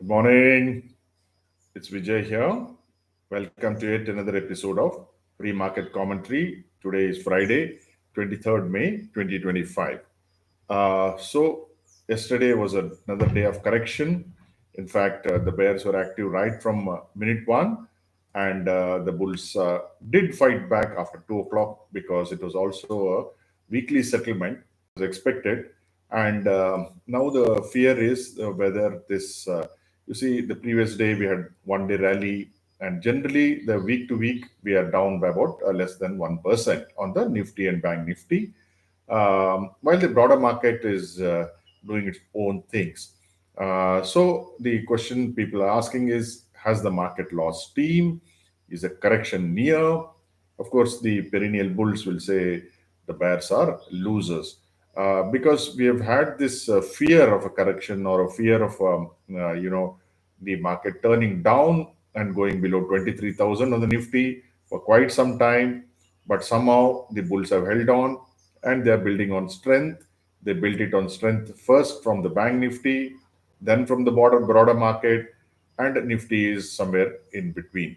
Good morning. It's Vijay here. Welcome to yet another episode of Free Market Commentary. Today is Friday, 23rd May 2025. So, yesterday was another day of correction. In fact, the bears were active right from minute one, and the bulls did fight back after 2 o'clock because it was also a weekly settlement was expected. And now the fear is whether this, you see, the previous day we had 1 day rally, and generally the week to week we are down by about less than 1% on the Nifty and Bank Nifty, while the broader market is doing its own things. So the question people are asking is, has the market lost steam? Is a correction near? Of course, the perennial bulls will say the bears are losers. Because we have had this fear of a correction or a fear of, the market turning down and going below 23,000 on the Nifty for quite some time. But somehow the bulls have held on and they are building on strength. They built it on strength first from the Bank Nifty, then from the broader market, and Nifty is somewhere in between.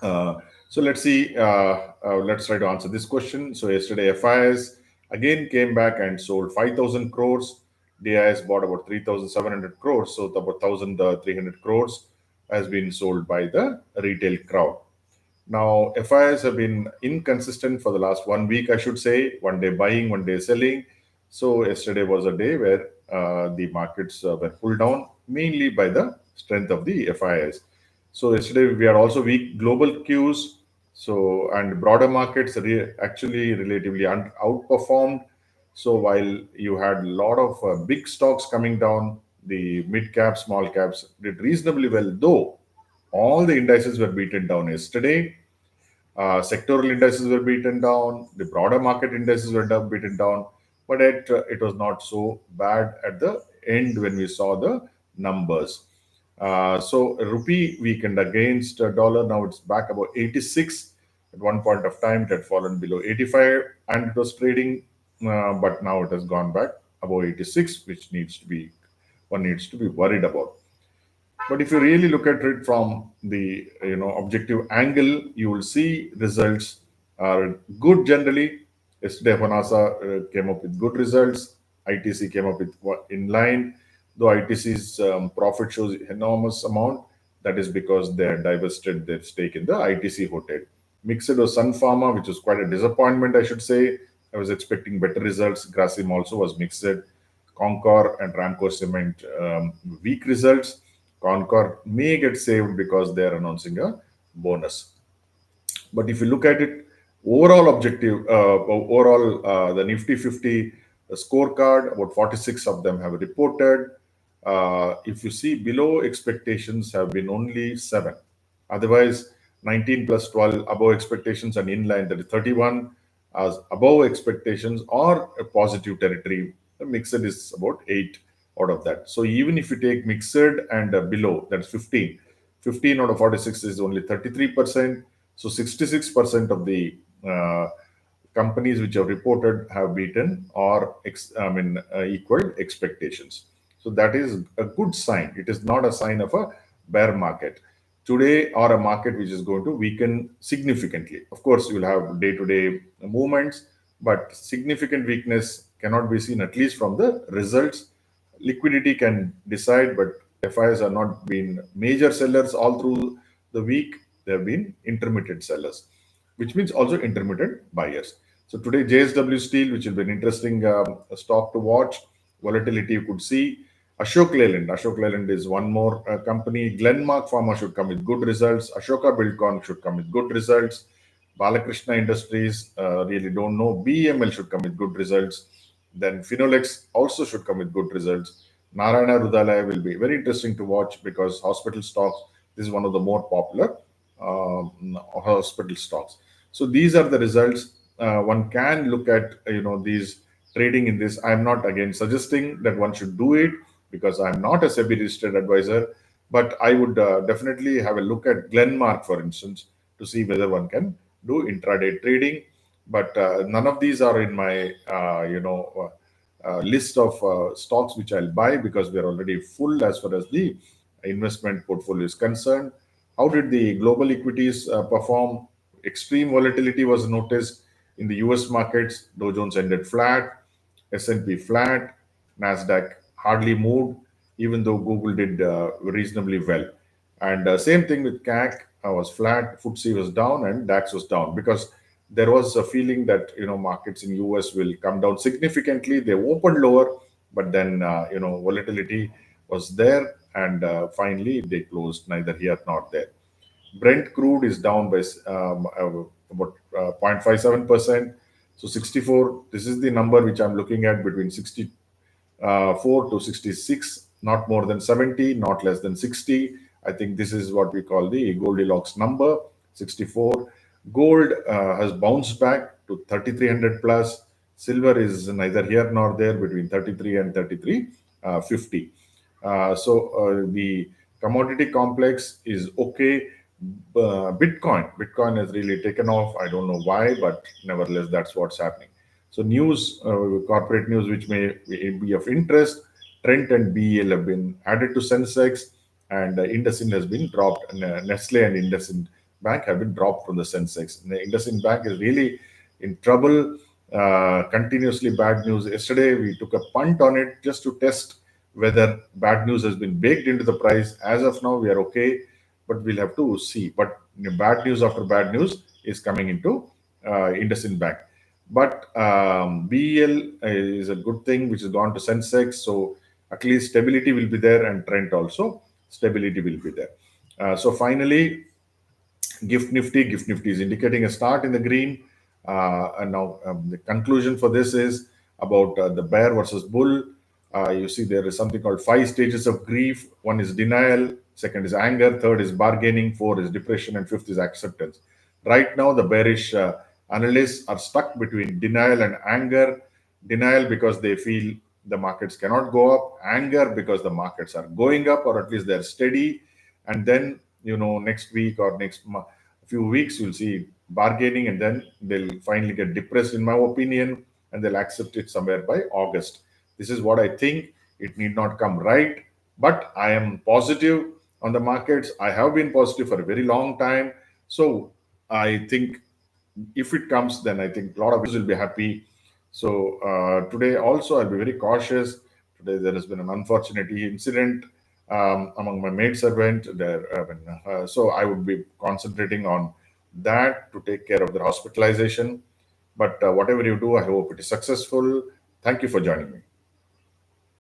So let's see. Let's try to answer this question. So yesterday, FIS again came back and sold 5,000 crores. DIS bought about 3,700 crores. So about 1,300 crores has been sold by the retail crowd. Now, FIs have been inconsistent for the last 1 week, I should say. 1 day buying, 1 day selling. So yesterday was a day where the markets were pulled down mainly by the strength of the FIs. So yesterday we are also weak global cues. So and broader markets actually relatively outperformed. So while you had a lot of big stocks coming down, the mid caps, small caps did reasonably well. Though all the indices were beaten down yesterday. Sectoral indices were beaten down. The broader market indices were beaten down, but it was not so bad at the end when we saw the numbers. So rupee weakened against dollar. Now it's back about 86. At one point of time, it had fallen below 85, and it was trading, but now it has gone back above 86, which needs to be worried about. But if you really look at it from the objective angle, you will see results are good generally. Yesterday, Honasa came up with good results. ITC came up with in line. Though ITC's profit shows enormous amount, that is because they had divested their stake in the ITC hotel. Mixed was Sun Pharma, which was quite a disappointment, I should say. I was expecting better results. Grasim also was mixed. Concor and Ramco Cement, weak results. Concor may get saved because they are announcing a bonus. But if you look at it, the Nifty 50 scorecard, about 46 of them have reported. If you see below expectations have been only 7. Otherwise, 19 plus 12 above expectations and in line, that is 31 as above expectations or a positive territory. The mixed is about 8 out of that. So even if you take mixed and below, that's 15. 15 out of 46 is only 33%. So 66% of the companies which have reported have beaten or equaled expectations. So that is a good sign. It is not a sign of a bear market today or a market which is going to weaken significantly. Of course, you will have day-to-day movements, but significant weakness cannot be seen at least from the results. Liquidity can decide, but FIs are not been major sellers all through the week. They have been intermittent sellers, which means also intermittent buyers. So today, JSW Steel, which will be an interesting stock to watch. Volatility you could see. Ashok Leyland. Ashok Leyland is one more company. Glenmark Pharma should come with good results. Ashoka Buildcon should come with good results. Balakrishna Industries, really don't know. BEML should come with good results. Then Finolex also should come with good results. Narayana Rudalaya will be very interesting to watch because hospital stocks, this is one of the more popular hospital stocks. So these are the results. One can look at these trading in this. I'm not again suggesting that one should do it because I'm not a SEBI registered advisor, but I would definitely have a look at Glenmark, for instance, to see whether one can do intraday trading. But none of these are in my list of stocks which I'll buy because we are already full as far as the investment portfolio is concerned. How did the global equities perform? Extreme volatility was noticed in the US markets. Dow Jones ended flat, S&P flat, Nasdaq hardly moved, even though Google did reasonably well. And same thing with CAC was flat, FTSE was down, and DAX was down because there was a feeling that markets in US will come down significantly. They opened lower, but then volatility was there, and finally they closed neither here nor there. Brent crude is down by about 0.57%. So 64, this is the number which I'm looking at, between 64 to 66, not more than 70, not less than 60. I think this is what we call the Goldilocks number, 64. Gold has bounced back to 3,300 plus. Silver is neither here nor there, between 33 and 33.50. So the commodity complex is okay. Bitcoin has really taken off. I don't know why, but nevertheless, that's what's happening. So news, corporate news, which may be of interest. Trent and BEL have been added to Sensex, and IndusInd has been dropped. Nestle and IndusInd Bank have been dropped from the Sensex. And the IndusInd Bank is really in trouble. Continuously bad news. Yesterday, we took a punt on it just to test whether bad news has been baked into the price. As of now, we are okay, but we'll have to see. But bad news after bad news is coming into IndusInd Bank. But BEL is a good thing, which has gone to Sensex. So at least stability will be there, and Trent also, stability will be there. So finally, Gift Nifty is indicating a start in the green. And now the conclusion for this is about the bear versus bull. You see there is something called 5 stages of grief. One is denial, second is anger, third is bargaining, fourth is depression, and fifth is acceptance. Right now, the bearish analysts are stuck between denial and anger. Denial because they feel the markets cannot go up, anger because the markets are going up, or at least they're steady. And then next week or next few weeks, you'll see bargaining, and then they'll finally get depressed, in my opinion, and they'll accept it somewhere by August. This is what I think. It need not come right, but I am positive on the markets. I have been positive for a very long time. So I think if it comes, then I think a lot of us will be happy. So today also, I'll be very cautious. Today there has been an unfortunate incident among my maidservant. So I would be concentrating on that to take care of their hospitalization. But whatever you do, I hope it is successful. Thank you for joining me.